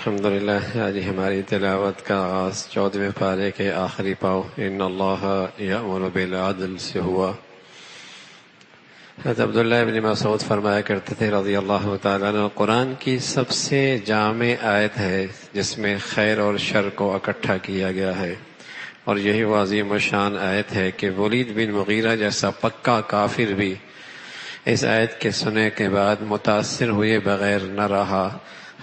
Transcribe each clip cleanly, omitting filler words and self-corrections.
الحمدللہ آج ہماری تلاوت کا آغاز 14ویں پارے کے آخری پاؤ ان اللہ یأمر بالعدل سے ہوا۔ حضرت عبداللہ ابن مسعود فرمایا کرتے تھے رضی اللہ تعالیٰ عنہ، قرآن کی سب سے جامع آیت ہے جس میں خیر اور شر کو اکٹھا کیا گیا ہے، اور یہی وہ عظیم الشان آیت ہے کہ ولید بن مغیرہ جیسا پکا کافر بھی اس آیت کے سننے کے بعد متاثر ہوئے بغیر نہ رہا۔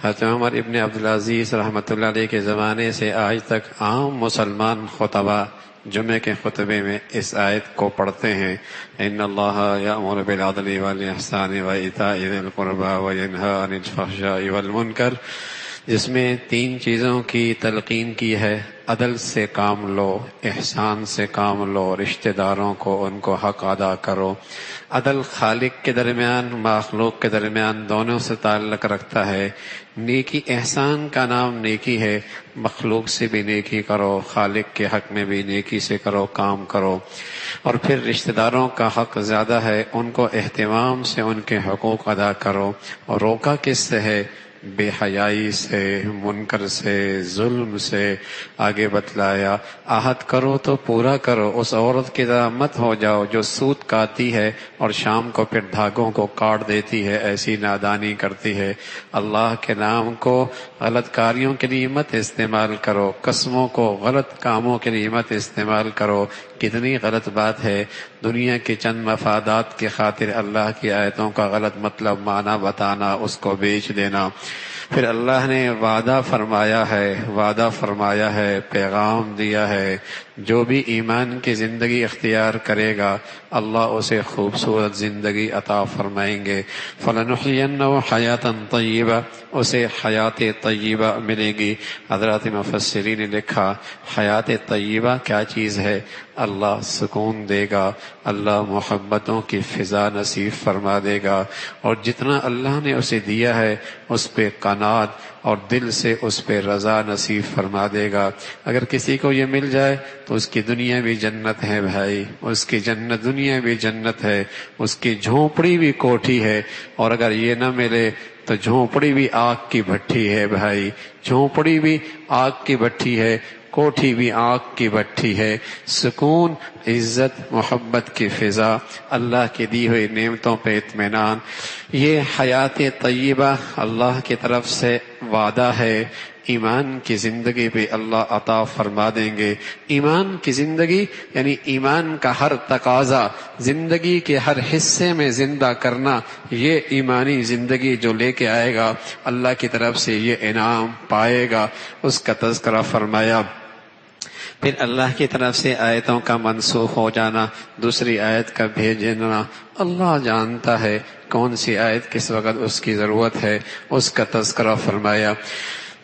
حضرت عمر ابن عبدالعزیز رحمۃ اللہ علیہ کے زمانے سے آج تک عام مسلمان خطبہ جمعے کے خطبے میں اس آیت کو پڑھتے ہیں، ان اللہ یأمر بالعدل والاحسان وایتاء ذی القربی وینہی عن الفحشاء والمنکر، جس میں 3 چیزوں کی تلقین کی ہے: عدل سے کام لو، احسان سے کام لو، رشتہ داروں کو ان کو حق ادا کرو۔ عدل خالق کے درمیان، مخلوق کے درمیان دونوں سے تعلق رکھتا ہے۔ نیکی، احسان کا نام نیکی ہے، مخلوق سے بھی نیکی کرو، خالق کے حق میں بھی نیکی سے کرو، کام کرو۔ اور پھر رشتہ داروں کا حق زیادہ ہے، ان کو اہتمام سے ان کے حقوق ادا کرو۔ اور روکا کس سے ہے؟ بے حیائی سے، منکر سے، ظلم سے۔ آگے بتلایا عہد کرو تو پورا کرو، اس عورت کی طرح مت ہو جاؤ جو سوت کاتی ہے اور شام کو پھر دھاگوں کو کاٹ دیتی ہے، ایسی نادانی کرتی ہے۔ اللہ کے نام کو غلط کاریوں کے لیے مت استعمال کرو، قسموں کو غلط کاموں کے لیے مت استعمال کرو۔ کتنی غلط بات ہے دنیا کے چند مفادات کی خاطر اللہ کی آیتوں کا غلط مطلب معنی بتانا، اس کو بیچ دینا۔ پھر اللہ نے وعدہ فرمایا ہے، پیغام دیا ہے، جو بھی ایمان کی زندگی اختیار کرے گا اللہ اسے خوبصورت زندگی عطا فرمائیں گے۔ فَلَنُحْيِيَنَّهُ حَيَاةً طَيِّبَةً، اسے حیات طیبہ ملے گی۔ حضرات مفسرین نے لکھا حیات طیبہ کیا چیز ہے؟ اللہ سکون دے گا، اللہ محبتوں کی فضا نصیب فرما دے گا، اور جتنا اللہ نے اسے دیا ہے اس پہ قناعت اور دل سے اس پہ رضا نصیب فرما دے گا۔ اگر کسی کو یہ مل جائے تو اس کی دنیا بھی جنت ہے بھائی، اس کی جنت دنیا بھی جنت ہے، اس کی جھونپڑی بھی کوٹھی ہے۔ اور اگر یہ نہ ملے تو جھونپڑی بھی آگ کی بھٹی ہے بھائی، جھونپڑی بھی آگ کی بھٹی ہے، کوٹھی بھی آگ کی بھٹی ہے۔ سکون، عزت، محبت کی فضا، اللہ کی دی ہوئی نعمتوں پہ اطمینان، یہ حیات طیبہ اللہ کی طرف سے وعدہ ہے۔ ایمان کی زندگی بھی اللہ عطا فرما دیں گے۔ ایمان کی زندگی یعنی ایمان کا ہر تقاضا زندگی کے ہر حصے میں زندہ کرنا، یہ ایمانی زندگی جو لے کے آئے گا اللہ کی طرف سے یہ انعام پائے گا، اس کا تذکرہ فرمایا۔ پھر اللہ کی طرف سے آیتوں کا منسوخ ہو جانا، دوسری آیت کا بھیجنا، اللہ جانتا ہے کون سی آیت کس وقت اس کی ضرورت ہے، اس کا تذکرہ فرمایا۔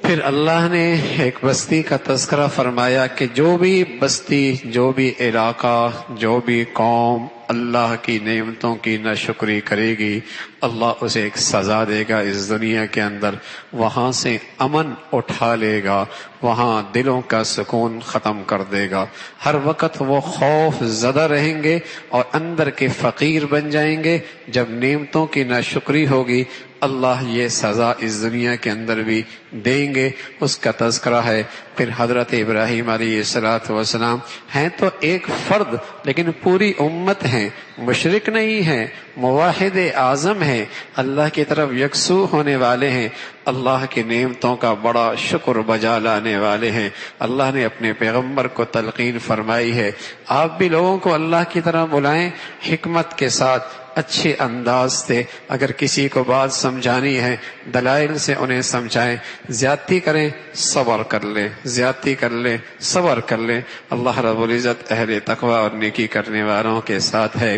پھر اللہ نے ایک بستی کا تذکرہ فرمایا کہ جو بھی بستی، جو بھی علاقہ، جو بھی قوم اللہ کی نعمتوں کی ناشکری کرے گی اللہ اسے ایک سزا دے گا اس دنیا کے اندر، وہاں سے امن اٹھا لے گا، وہاں دلوں کا سکون ختم کر دے گا۔ ہر وقت وہ خوف زدہ رہیں گے اور اندر کے فقیر بن جائیں گے۔ جب نعمتوں کی ناشکری ہوگی اللہ یہ سزا اس دنیا کے اندر بھی دیں گے، اس کا تذکرہ ہے۔ پھر حضرت ابراہیم علیہ السلام ہیں تو ایک فرد لیکن پوری امت ہیں، مشرک نہیں ہیں، موحد اعظم ہیں، اللہ کی طرف یکسو ہونے والے ہیں، اللہ کی نعمتوں کا بڑا شکر بجا لانے والے ہیں۔ اللہ نے اپنے پیغمبر کو تلقین فرمائی ہے، آپ بھی لوگوں کو اللہ کی طرف بلائیں، حکمت کے ساتھ، اچھے انداز سے۔ اگر کسی کو بات سمجھانی ہے دلائل سے انہیں سمجھائیں، زیادتی کریں صبر کر لیں، زیادتی کر لیں صبر کر لیں۔ اللہ رب العزت اہل تقوی اور نیکی کرنے والوں کے ساتھ ہے۔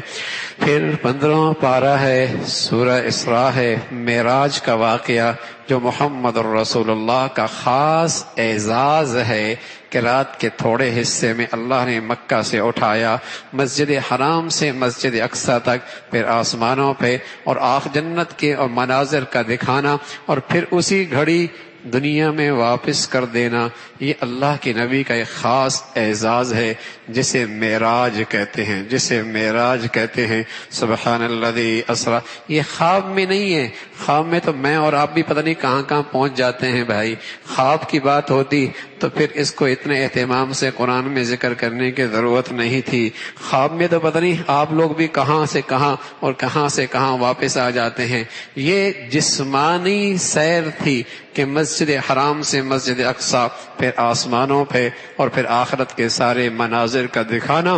پھر 15واں پارہ ہے، سورہ اسراء ہے، معراج کا واقعہ جو محمد الرسول اللہ کا خاص اعزاز ہے کہ رات کے تھوڑے حصے میں اللہ نے مکہ سے اٹھایا، مسجد حرام سے مسجد اقصی تک، پھر آسمانوں پہ، اور جنت کے اور مناظر کا دکھانا، اور پھر اسی گھڑی دنیا میں واپس کر دینا، یہ اللہ کے نبی کا ایک خاص اعزاز ہے جسے معراج کہتے ہیں، جسے معراج کہتے ہیں۔ سبحان الذی اسریٰ، یہ خواب میں نہیں ہے، خواب میں تو میں اور آپ بھی پتہ نہیں کہاں کہاں پہنچ جاتے ہیں بھائی۔ خواب کی بات ہوتی تو پھر اس کو اتنے اہتمام سے قرآن میں ذکر کرنے کی ضرورت نہیں تھی۔ خواب میں تو پتہ نہیں آپ لوگ بھی کہاں سے کہاں اور کہاں سے کہاں واپس آ جاتے ہیں۔ یہ جسمانی سیر تھی کہ مسجد حرام سے مسجد اقصی، پھر آسمانوں پہ، اور پھر آخرت کے سارے مناظر کا دکھانا۔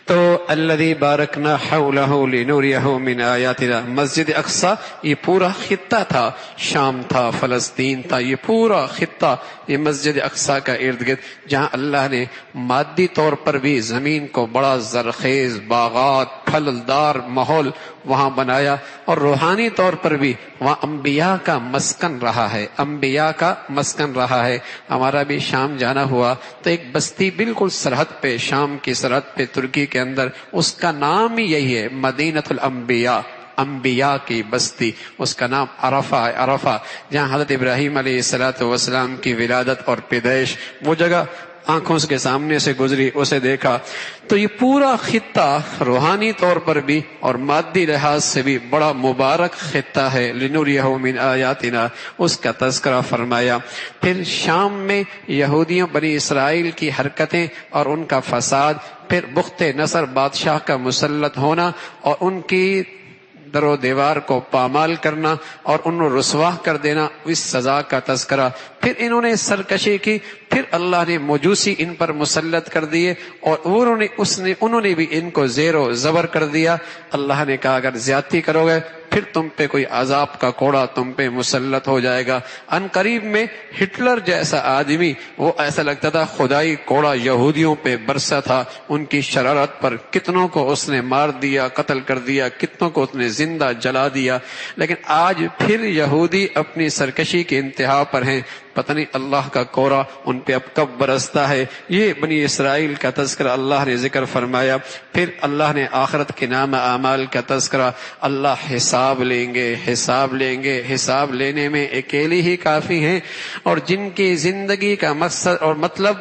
تو الذی بارکنا حولہ لنریہ من آیاتنا، مسجد اقصی یہ پورا خطہ تھا، شام تھا، فلسطین تھا، یہ پورا خطہ یہ مسجد اقصی کا ارد گرد، جہاں اللہ نے مادی طور پر بھی زمین کو بڑا زرخیز، باغات، پھلدار ماحول وہاں بنایا، اور روحانی طور پر بھی وہاں انبیاء کا مسکن رہا ہے، انبیاء کا مسکن رہا ہے۔ ہمارا بھی شام جانا ہوا تو ایک بستی بالکل سرحد پہ، شام کی سرحد پہ ترکی کے اندر، اس کا نام ہی یہی ہے، مدینۃ الانبیاء، انبیاء کی بستی، اس کا نام عرفہ ہے، عرفہ، جہاں حضرت ابراہیم علیہ السلام کی ولادت اور پیدائش، وہ جگہ آنکھوں کے سامنے سے گزری، اسے دیکھا۔ تو یہ پورا خطہ روحانی طور پر بھی اور مادی لحاظ سے بھی بڑا مبارک خطہ ہے، لنریہ من آیاتنا، اس کا تذکرہ فرمایا۔ پھر شام میں یہودیوں بنی اسرائیل کی حرکتیں اور ان کا فساد، پھر بخت نصر بادشاہ کا مسلط ہونا اور ان کی در و دیوار کو پامال کرنا اور ان کو رسوا کر دینا، اس سزا کا تذکرہ۔ پھر انہوں نے سرکشی کی، پھر اللہ نے مجوسی ان پر مسلط کر دیے، اور انہوں نے بھی ان کو زیر و زبر کر دیا۔ اللہ نے کہا اگر زیادتی کرو گے پھر تم پہ کوئی عذاب کا کوڑا تم پہ مسلط ہو جائے گا۔ ان قریب میں ہٹلر جیسا آدمی، وہ ایسا لگتا تھا خدائی کوڑا یہودیوں پہ برسا تھا، ان کی شرارت پر کتنوں کو اس نے مار دیا، قتل کر دیا، کتنوں کو اس نے زندہ جلا دیا۔ لیکن آج پھر یہودی اپنی سرکشی کی انتہا پر ہیں، پتہ نہیں اللہ کا کوڑا ان پہ اب کب برستا ہے۔ یہ بنی اسرائیل کا تذکرہ اللہ نے ذکر فرمایا۔ پھر اللہ نے آخرت کے نام اعمال کا تذکرہ، اللہ حساب لیں گے، حساب لیں گے، حساب لینے میں اکیلی ہی کافی ہیں، اور جن کی زندگی کا مقصد اور مطلب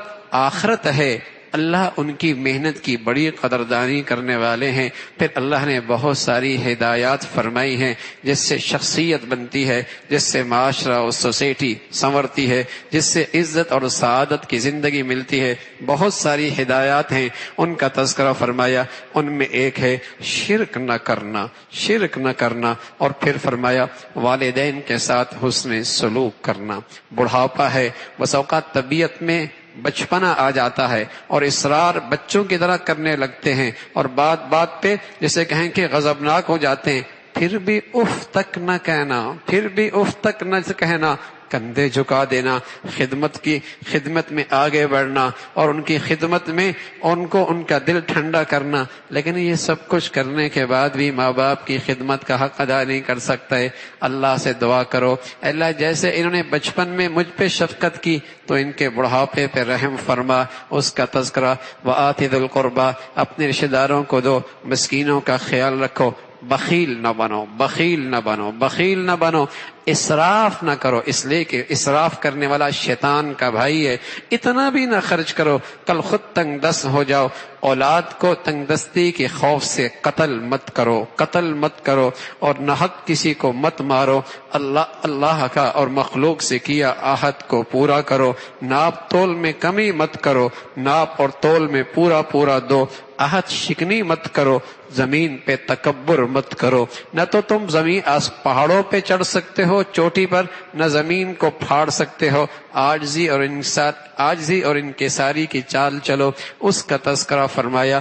آخرت ہے، اللہ ان کی محنت کی بڑی قدردانی کرنے والے ہیں۔ پھر اللہ نے بہت ساری ہدایات فرمائی ہیں جس سے شخصیت بنتی ہے، جس سے معاشرہ اور سوسائٹی سنورتی ہے، جس سے عزت اور سعادت کی زندگی ملتی ہے۔ بہت ساری ہدایات ہیں، ان کا تذکرہ فرمایا۔ ان میں ایک ہے شرک نہ کرنا، شرک نہ کرنا، اور پھر فرمایا والدین کے ساتھ حسن سلوک کرنا۔ بڑھاپا ہے، بس اوقات طبیعت میں بچپنا آ جاتا ہے اور اصرار بچوں کی طرح کرنے لگتے ہیں، اور بات بات پہ جسے کہیں کہ غضبناک ہو جاتے ہیں، پھر بھی اف تک نہ کہنا، پھر بھی اف تک نہ کہنا، کندھے جھکا دینا، خدمت میں آگے بڑھنا، اور ان کی خدمت میں ان کا دل ٹھنڈا کرنا۔ لیکن یہ سب کچھ کرنے کے بعد بھی ماں باپ کی خدمت کا حق ادا نہیں کر سکتا ہے۔ اللہ سے دعا کرو، اللہ جیسے انہوں نے بچپن میں مجھ پہ شفقت کی تو ان کے بڑھاپے پہ رحم فرما۔ اس کا تذکرہ، وآتِ ذی القربیٰ، اپنے رشتہ داروں کو دو، مسکینوں کا خیال رکھو، بخیل نہ بنو، بخیل نہ بنو، بخیل نہ بنو، اسراف نہ کرو، اس لیے کہ اسراف کرنے والا شیطان کا بھائی ہے۔ اتنا بھی نہ خرچ کرو کل خود تنگ دست ہو جاؤ۔ اولاد کو تنگ دستی کے خوف سے قتل مت کرو، قتل مت کرو، اور نہ حق کسی کو مت مارو۔ اللہ کا اور مخلوق سے کیا عہد کو پورا کرو۔ ناپ تول میں کمی مت کرو، ناپ اور تول میں پورا پورا دو۔ عہد شکنی مت کرو، زمین پہ تکبر مت کرو۔ نہ تو تم پہاڑوں پہ چڑھ سکتے ہو چوٹی پر، نہ زمین کو پھاڑ سکتے ہو۔ عاجزی اور انکساری کی چال چلو۔ اس کا تذکرہ فرمایا۔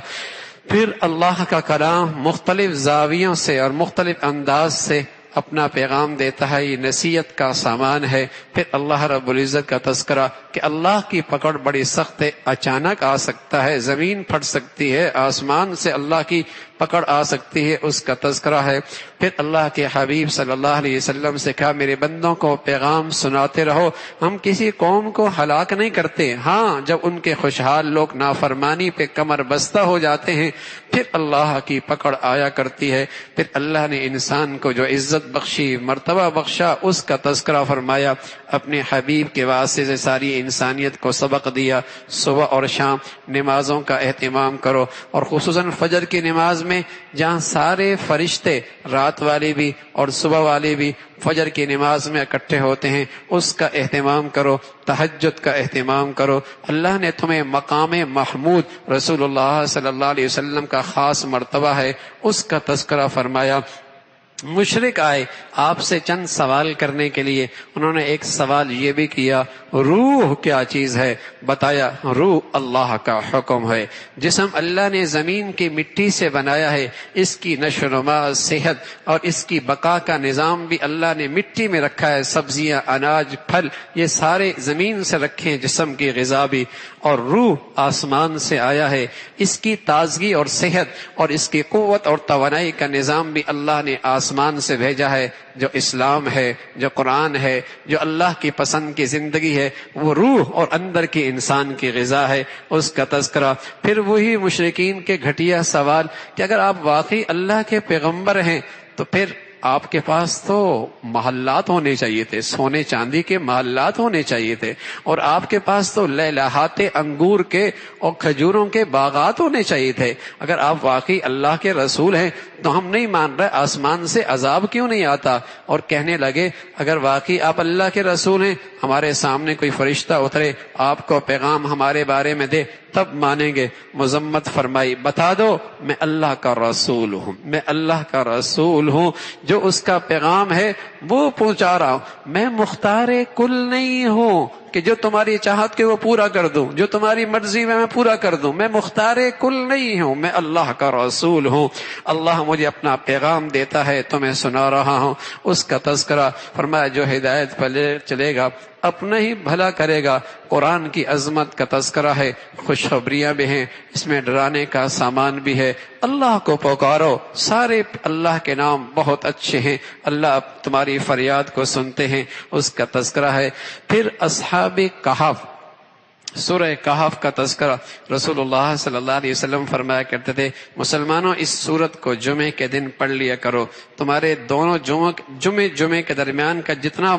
پھر اللہ کا کلام مختلف زاویوں سے اور مختلف انداز سے اپنا پیغام دیتا ہے، یہ نصیحت کا سامان ہے۔ پھر اللہ رب العزت کا تذکرہ کہ اللہ کی پکڑ بڑی سخت ہے، اچانک آ سکتا ہے، زمین پھٹ سکتی ہے، آسمان سے اللہ کی پکڑ آ سکتی ہے اس کا تذکرہ ہے۔ پھر اللہ کے حبیب صلی اللہ علیہ وسلم سے کہا میرے بندوں کو پیغام سناتے رہو، ہم کسی قوم کو ہلاک نہیں کرتے، ہاں جب ان کے خوشحال لوگ نافرمانی پہ کمر بستہ ہو جاتے ہیں پھر اللہ کی پکڑ آیا کرتی ہے۔ پھر اللہ نے انسان کو جو عزت بخشی، مرتبہ بخشا، اس کا تذکرہ فرمایا، اپنے حبیب کے واسطے سے ساری انسانیت کو سبق دیا، صبح اور شام نمازوں کا اہتمام کرو، اور خصوصاً فجر کی نماز میں جہاں سارے فرشتے رات والے بھی اور صبح والے بھی فجر کی نماز میں اکٹھے ہوتے ہیں، اس کا اہتمام کرو، تہجد کا اہتمام کرو۔ اللہ نے تمہیں مقام محمود رسول اللہ صلی اللہ علیہ وسلم کا خاص مرتبہ ہے اس کا تذکرہ فرمایا۔ مشرک آئے آپ سے چند سوال کرنے کے لیے، انہوں نے ایک سوال یہ بھی کیا روح کیا چیز ہے؟ بتایا روح اللہ کا حکم ہے، جسم اللہ نے زمین کی مٹی سے بنایا ہے، اس کی نشو و نما، صحت اور اس کی بقا کا نظام بھی اللہ نے مٹی میں رکھا ہے، سبزیاں، اناج، پھل یہ سارے زمین سے رکھے ہیں، جسم کی غذا بھی، اور روح آسمان سے آیا ہے، اس کی تازگی اور صحت اور اس کی قوت اور توانائی کا نظام بھی اللہ نے آسمان سے بھیجا ہے۔ جو اسلام ہے، جو قرآن ہے، جو اللہ کی پسند کی زندگی ہے، وہ روح اور اندر کی انسان کی غذا ہے، اس کا تذکرہ۔ پھر وہی مشرکین کے گھٹیا سوال کہ اگر آپ واقعی اللہ کے پیغمبر ہیں تو پھر آپ کے پاس تو محلات ہونے چاہیے تھے، سونے چاندی کے محلات ہونے چاہیے تھے، اور آپ کے پاس تو لہلہاتے انگور کے اور کھجوروں کے باغات ہونے چاہیے تھے۔ اگر آپ واقعی اللہ کے رسول ہیں تو ہم نہیں مان رہے آسمان سے عذاب کیوں نہیں آتا؟ اور کہنے لگے اگر واقعی آپ اللہ کے رسول ہیں، ہمارے سامنے کوئی فرشتہ اترے، آپ کو پیغام ہمارے بارے میں دے، تب مانیں گے۔ مذمت فرمائی بتا دو میں اللہ کا رسول ہوں، میں اللہ کا رسول ہوں، جو اس کا پیغام ہے وہ پہنچا رہا ہوں، میں مختار کل نہیں ہوں کہ جو تمہاری چاہت کے وہ پورا کر دوں، جو تمہاری مرضی میں پورا کر دوں، میں مختار کل نہیں ہوں، میں اللہ کا رسول ہوں، اللہ مجھے اپنا پیغام دیتا ہے تو میں سنا رہا ہوں، اس کا تذکرہ فرمایا۔ جو ہدایت پر چلے گا اپنا ہی بھلا کرے گا۔ قرآن کی عظمت کا تذکرہ ہے، خوشخبریاں بھی ہیں، اس میں ڈرانے کا سامان بھی ہے۔ اللہ کو پکارو، سارے اللہ کے نام بہت اچھے ہیں، اللہ تمہاری فریاد کو سنتے ہیں، اس کا تذکرہ ہے۔ پھر اصحاب کہف، سورہ کہف کا تذکرہ رسول اللہ صلی اللہ علیہ وسلم فرمایا کرتے تھے مسلمانوں اس سورت کو جمعے کے دن پڑھ لیا کرو، تمہارے دونوں جمعے کے درمیان کا جتنا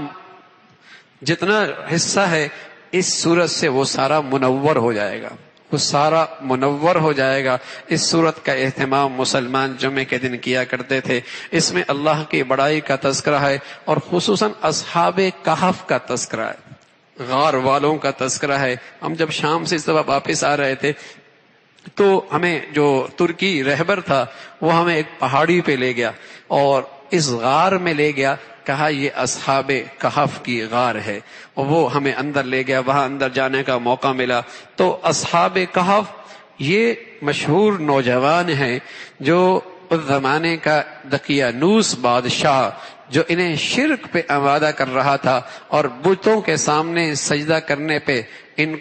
حصہ ہے اس سورت سے وہ سارا منور ہو جائے گا، وہ سارا منور ہو جائے گا۔ اس سورت کا اہتمام مسلمان جمعے کے دن کیا کرتے تھے۔ اس میں اللہ کی بڑائی کا تذکرہ ہے اور خصوصاً اصحاب کہف کا تذکرہ ہے، غار والوں کا تذکرہ ہے۔ ہم جب شام سے اس دفعہ واپس آ رہے تھے تو ہمیں جو ترکی رہبر تھا وہ ہمیں ایک پہاڑی پہ لے گیا اور اس غار میں لے گیا، کہا یہ اصحاب کہف کی غار ہے، اور وہ ہمیں اندر لے گیا، وہاں اندر جانے کا موقع ملا۔ تو اصحاب کہف یہ مشہور نوجوان ہیں جو اس زمانے کا دقیانوس بادشاہ جو انہیں شرک پہ آمادہ کر رہا تھا اور بتوں کے سامنے سجدہ کرنے پہ ان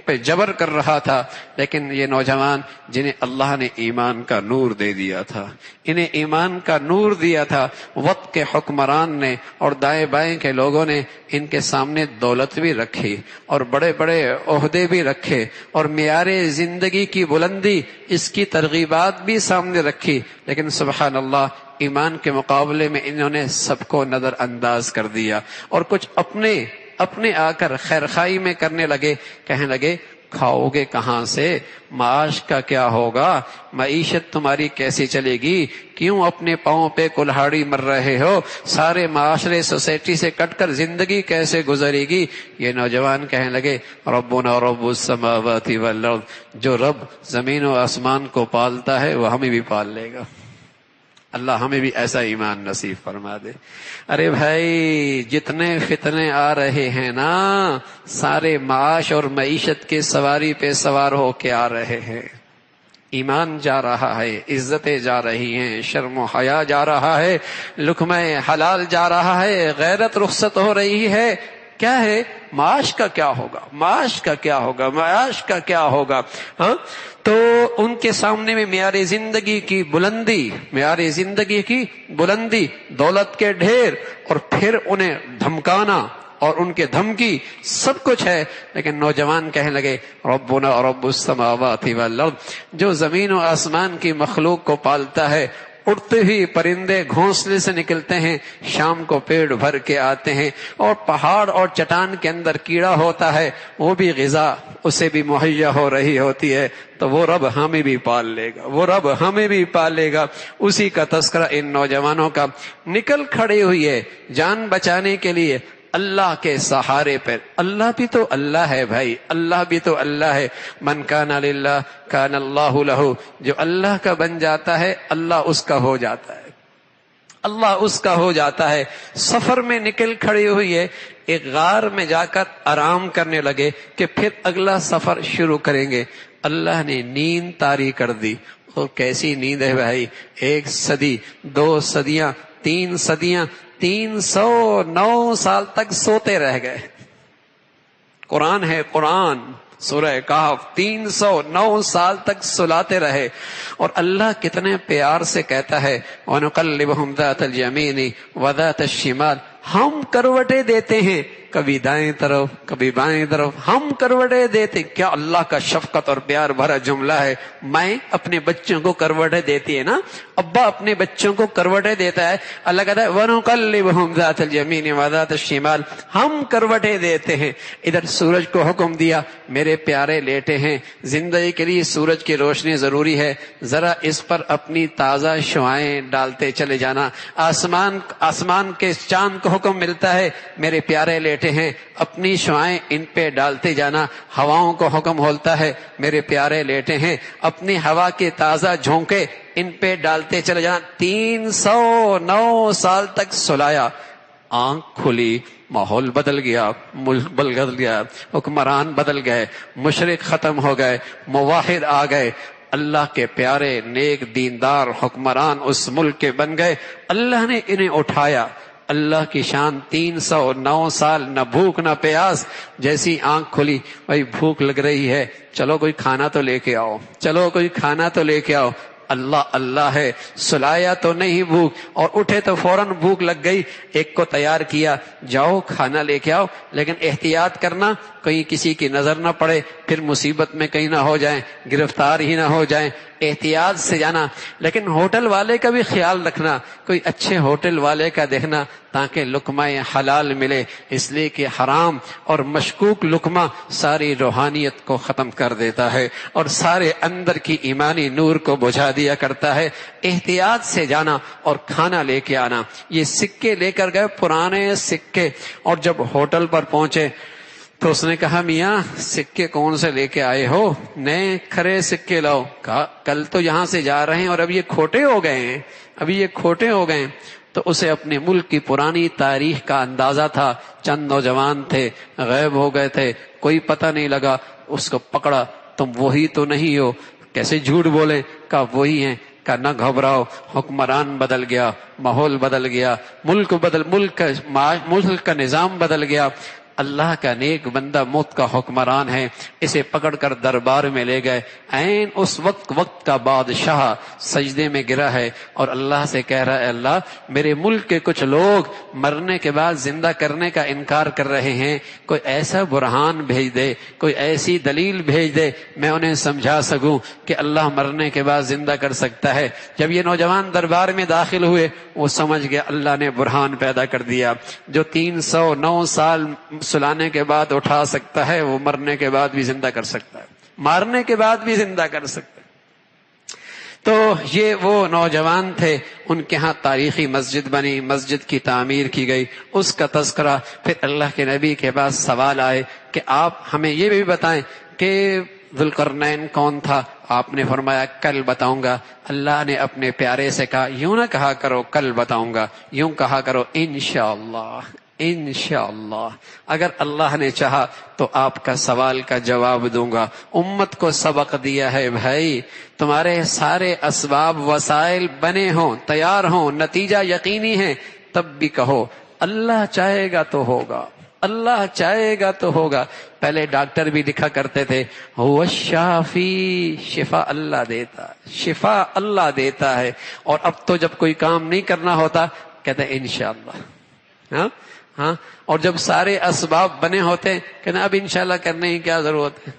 پہ جبر کر رہا تھا، لیکن یہ نوجوان جنہیں اللہ نے ایمان کا نور دے دیا تھا، انہیں ایمان کا نور دیا تھا، وقت کے حکمران نے اور دائیں بائیں کے لوگوں نے ان کے سامنے دولت بھی رکھی اور بڑے بڑے عہدے بھی رکھے اور معیار زندگی کی بلندی، اس کی ترغیبات بھی سامنے رکھی، لیکن سبحان اللہ ایمان کے مقابلے میں انہوں نے سب کو نظر انداز کر دیا اور کچھ اپنے آ کر خیرخائی میں کرنے لگے، کہنے لگے کھاؤ گے کہاں سے، معاش کا کیا ہوگا، معیشت تمہاری کیسی چلے گی، کیوں اپنے پاؤں پہ کلہاڑی مر رہے ہو، سارے معاشرے سوسائٹی سے کٹ کر زندگی کیسے گزرے گی۔ یہ نوجوان کہنے لگے ربنا رب السماوات والارض، جو رب زمین و آسمان کو پالتا ہے وہ ہمیں بھی پال لے گا، اللہ ہمیں بھی ایسا ایمان نصیب فرما دے۔ ارے بھائی جتنے فتنے آ رہے ہیں نا سارے معاش اور معیشت کے سواری پہ سوار ہو کے آ رہے ہیں، ایمان جا رہا ہے، عزتیں جا رہی ہیں، شرم و حیا جا رہا ہے، لقمہ حلال جا رہا ہے، غیرت رخصت ہو رہی ہے، کیا ہے معاش کا کیا ہوگا، معاش کا کیا ہوگا، معاش کا کیا ہوگا. ہاں تو ان کے سامنے میں معیار زندگی کی بلندی، معیار زندگی کی بلندی، دولت کے ڈھیر، اور پھر انہیں دھمکانا اور ان کے دھمکی سب کچھ ہے. لیکن نوجوان کہنے لگے ربنا رب السماوات والارض، جو زمین و آسمان کی مخلوق کو پالتا ہے. اڑتے ہی پرندے گھونسلے سے نکلتے ہیں، شام کو پیڑ بھر کے آتے ہیں، اور پہاڑ اور چٹان کے اندر کیڑا ہوتا ہے، وہ بھی غذا اسے بھی مہیا ہو رہی ہوتی ہے. تو وہ رب ہمیں بھی پال لے گا، وہ رب ہمیں بھی پال لے گا. اسی کا تذکرہ ان نوجوانوں کا. نکل کھڑی ہوئی ہے جان بچانے کے لیے اللہ کے سہارے پر. اللہ بھی تو اللہ ہے بھائی، اللہ بھی تو اللہ ہے. من کان للہ کان اللہ لہ، جو اللہ کا بن جاتا ہے اللہ اس کا ہو جاتا ہے، اللہ اس کا ہو جاتا ہے. سفر میں نکل کھڑی ہوئی ہے، ایک غار میں جا کر آرام کرنے لگے کہ پھر اگلا سفر شروع کریں گے. اللہ نے نیند طاری کر دی. اور کیسی نیند ہے بھائی، 1 صدی، 2 صدیاں، 3 صدیاں، 309 سال تک سوتے رہ گئے. قرآن ہے، قرآن سورہ کہف، 309 سال تک سلاتے رہے. اور اللہ کتنے پیار سے کہتا ہے وَنُقَلِّبُهُمْ ذَاتَ الْيَمِينِ وَذَاتَ الشِّمَالِ، ہم کروٹیں دیتے ہیں، کبھی دائیں طرف کبھی بائیں طرف، ہم کروٹیں دیتے. کیا اللہ کا شفقت اور پیار بھرا جملہ ہے. مائیں اپنے بچوں کو کروٹیں دیتی ہے نا، ابا اپنے بچوں کو کروٹیں دیتا ہے. اللہ کہتا ہے وَنُقَلِّبُهُمْ ذَاتَ الْيَمِينِ وَذَاتَ الشِّمَالِ، ہم کروٹیں دیتے ہیں. ادھر سورج کو حکم دیا میرے پیارے لیٹے ہیں، زندگی کے لیے سورج کی روشنی ضروری ہے، ذرا اس پر اپنی تازہ شعائیں ڈالتے چلے جانا. آسمان کے چاند کو حکم ملتا ہے میرے پیارے لیٹے ہیں، اپنی شعائیں ان پہ ڈالتے جانا. ہواؤں کو حکم ہوتا ہے میرے پیارے لیٹے ہیں، اپنی ہوا کے تازہ جھونکے ان پہ ڈالتے چلے جانا. 309 سال تک سلایا. آنکھ کھلی، ماحول بدل گیا، ملک بدل گیا، حکمران بدل گئے، مشرک ختم ہو گئے، موحد آ گئے. اللہ کے پیارے نیک دیندار حکمران اس ملک کے بن گئے. اللہ نے انہیں اٹھایا. اللہ کی شان، 309 سال نہ بھوک نہ پیاس. جیسی آنکھ کھلی، بھائی بھوک لگ رہی ہے، چلو کوئی کھانا تو لے کے آؤ، چلو کوئی کھانا تو لے کے آؤ. اللہ اللہ ہے. سلایا تو نہیں بھوک، اور اٹھے تو فوراً بھوک لگ گئی. ایک کو تیار کیا، جاؤ کھانا لے کے آؤ، لیکن احتیاط کرنا کہیں کسی کی نظر نہ پڑے، پھر مصیبت میں کہیں نہ ہو جائیں، گرفتار ہی نہ ہو جائیں. احتیاط سے جانا. لیکن ہوٹل والے کا بھی خیال رکھنا، کوئی اچھے ہوٹل والے کا دیکھنا تاکہ لقمہ حلال ملے، اس لیے کہ حرام اور مشکوک لقمہ ساری روحانیت کو ختم کر دیتا ہے اور سارے اندر کی ایمانی نور کو بجھا دیا کرتا ہے. احتیاط سے جانا اور کھانا لے کے آنا. یہ سکے لے کر گئے، پرانے سکے. اور جب ہوٹل پر پہنچے تو اس نے کہا میاں سکے کون سے لے کے آئے ہو؟ نئے کھرے سکے لاؤ. کہا کل تو یہاں سے جا رہے ہیں اور اب یہ کھوٹے ہو گئے ہیں، ابھی یہ کھوٹے ہو گئے ہیں. تو اسے اپنے ملک کی پرانی تاریخ کا اندازہ تھا. چند نوجوان تھے، غائب ہو گئے تھے، کوئی پتہ نہیں لگا. اس کو پکڑا، تم وہی تو نہیں ہو؟ کیسے جھوٹ بولے؟ کہا وہی ہیں. کہا نہ گھبراؤ، حکمران بدل گیا، ماحول بدل گیا، ملک کا نظام بدل گیا. اللہ کا نیک بندہ موت کا حکمران ہے. اسے پکڑ کر دربار میں لے گئے. عین اس وقت کا بادشاہ سجدے میں گرا ہے اور اللہ سے کہہ رہا ہے اللہ میرے ملک کے کچھ لوگ مرنے کے بعد زندہ کرنے کا انکار کر رہے ہیں، کوئی ایسا برہان بھیج دے، کوئی ایسی دلیل بھیج دے میں انہیں سمجھا سکوں کہ اللہ مرنے کے بعد زندہ کر سکتا ہے. جب یہ نوجوان دربار میں داخل ہوئے وہ سمجھ گیا اللہ نے برہان پیدا کر دیا. جو 309 سال سلانے کے بعد اٹھا سکتا ہے وہ مرنے کے بعد بھی زندہ کر سکتا ہے، مارنے کے بعد بھی زندہ کر سکتا ہے. تو یہ وہ نوجوان تھے. ان کے ہاں تاریخی مسجد بنی، مسجد کی تعمیر کی گئی، اس کا تذکرہ. پھر اللہ کے نبی کے پاس سوال آئے کہ آپ ہمیں یہ بھی بتائیں کہ ذوالقرنین کون تھا؟ آپ نے فرمایا کل بتاؤں گا. اللہ نے اپنے پیارے سے کہا یوں نہ کہا کرو کل بتاؤں گا، یوں کہا کرو انشاءاللہ انشاءاللہ. اگر اللہ نے چاہا تو آپ کا سوال کا جواب دوں گا. امت کو سبق دیا ہے بھائی، تمہارے سارے اسباب وسائل بنے ہوں، تیار ہوں، نتیجہ یقینی ہے، تب بھی کہو اللہ چاہے گا تو ہوگا، اللہ چاہے گا تو ہوگا. پہلے ڈاکٹر بھی لکھا کرتے تھے هو الشافی، شفا اللہ دیتا، شفا اللہ دیتا ہے. اور اب تو جب کوئی کام نہیں کرنا ہوتا کہتے ہیں انشاءاللہ. ہاں اور جب سارے اسباب بنے ہوتے کہتے ہیں اب انشاءاللہ کرنے کی کیا ضرورت ہے.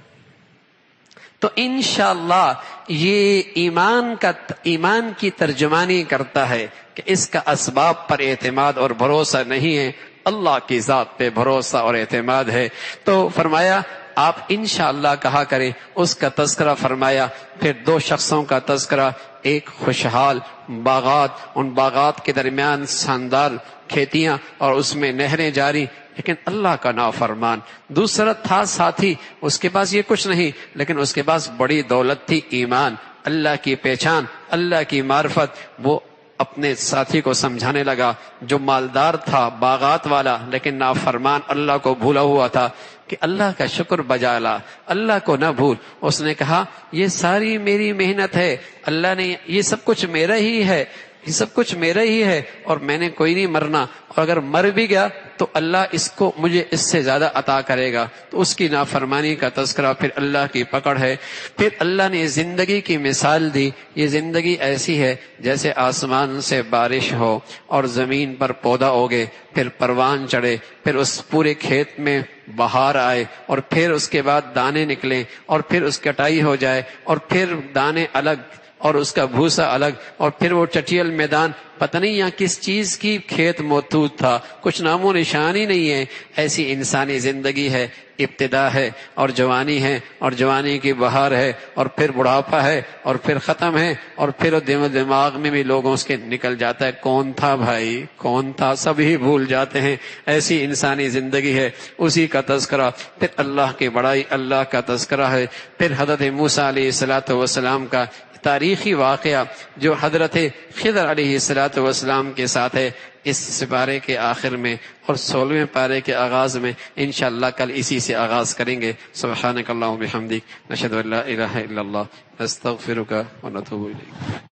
تو انشاءاللہ یہ ایمان کی ترجمانی کرتا ہے کہ اس کا اسباب پر اعتماد اور بھروسہ نہیں ہے، اللہ کی ذات پہ بھروسہ اور اعتماد ہے. تو فرمایا آپ انشاءاللہ کہا کریں. اس کا تذکرہ فرمایا. پھر دو شخصوں کا تذکرہ، ایک خوشحال باغات، ان باغات کے درمیان شاندار کھیتیاں اور اس میں نہریں جاری، لیکن اللہ کا نافرمان. دوسرا تھا ساتھی، اس کے پاس یہ کچھ نہیں لیکن اس کے پاس بڑی دولت تھی، ایمان، اللہ کی پہچان، اللہ کی معرفت. وہ اپنے ساتھی کو سمجھانے لگا جو مالدار تھا، باغات والا، لیکن نافرمان، اللہ کو بھولا ہوا تھا، کہ اللہ کا شکر بجا لا، اللہ کو نہ بھول. اس نے کہا یہ ساری میری محنت ہے، اللہ نے یہ سب کچھ میرا ہی ہے، یہ سب کچھ میرا ہی ہے، اور میں نے کوئی نہیں مرنا، اور اگر مر بھی گیا تو اللہ اس کو مجھے اس سے زیادہ عطا کرے گا. تو اس کی نافرمانی کا تذکرہ، پھر اللہ کی پکڑ ہے. پھر اللہ نے زندگی کی مثال دی. یہ زندگی ایسی ہے جیسے آسمان سے بارش ہو اور زمین پر پودا اگے، پھر پروان چڑھے، پھر اس پورے کھیت میں بہار آئے، اور پھر اس کے بعد دانے نکلیں، اور پھر اس کٹائی ہو جائے، اور پھر دانے الگ اور اس کا بھوسا الگ، اور پھر وہ چٹیل میدان، پتہ نہیں یہاں کس چیز کی کھیت موجود تھا، کچھ نام و نشان ہی نہیں ہے. ایسی انسانی زندگی ہے. ابتدا ہے اور جوانی ہے، اور جوانی کی بہار ہے، اور پھر بڑھاپا ہے، اور پھر ختم ہے، اور پھر دماغ میں بھی لوگوں اس کے نکل جاتا ہے کون تھا بھائی، کون تھا، سب ہی بھول جاتے ہیں. ایسی انسانی زندگی ہے. اسی کا تذکرہ. پھر اللہ کی بڑائی، اللہ کا تذکرہ ہے. پھر حضرت موسیٰ علیہ السلام کا تاریخی واقعہ جو حضرت خضر علیہ السلام کے ساتھ ہے، اس سپارے کے آخر میں اور 16ویں پارے کے آغاز میں. انشاءاللہ کل اسی سے آغاز کریں گے. سبحانک اللہم و بحمدک، نشہد ان لا الہ الا اللہ، نستغفرک و نتوب الیک.